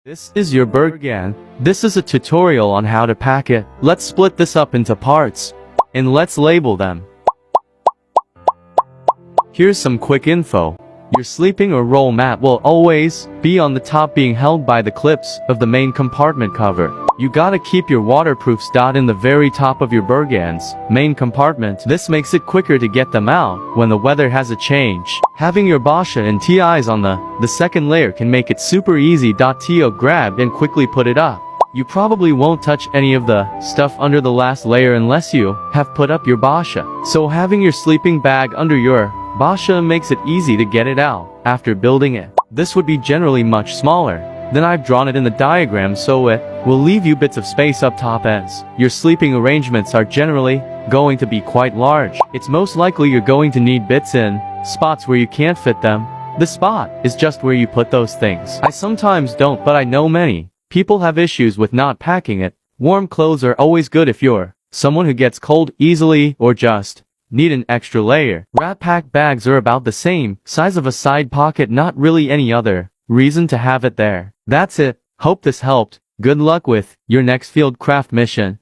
This is your Bergan. This is a tutorial on how to pack it. Let's split this up into parts. And let's label them. Here's some quick info. Your sleeping or roll mat will always be on the top, being held by the clips of the main compartment cover. You gotta keep your waterproofs in the very top of your Bergan's main compartment. This makes it quicker to get them out when the weather has a change. Having your Basha and TIs on the second layer can make it super easy to grab and quickly put it up. You probably won't touch any of the stuff under the last layer unless you have put up your Basha. So having your sleeping bag under your Basha makes it easy to get it out after building it. This would be generally much smaller than I've drawn it in the diagram, so it will leave you bits of space up top, as your sleeping arrangements are generally going to be quite large. It's most likely you're going to need bits in spots where you can't fit them. The spot is just where you put those things. I sometimes don't, but I know many people have issues with not packing it. Warm clothes are always good if you're someone who gets cold easily or just need an extra layer. Wrap pack bags are about the same size of a side pocket, not really any other reason to have it there. That's it. Hope this helped. Good luck with your next field craft mission.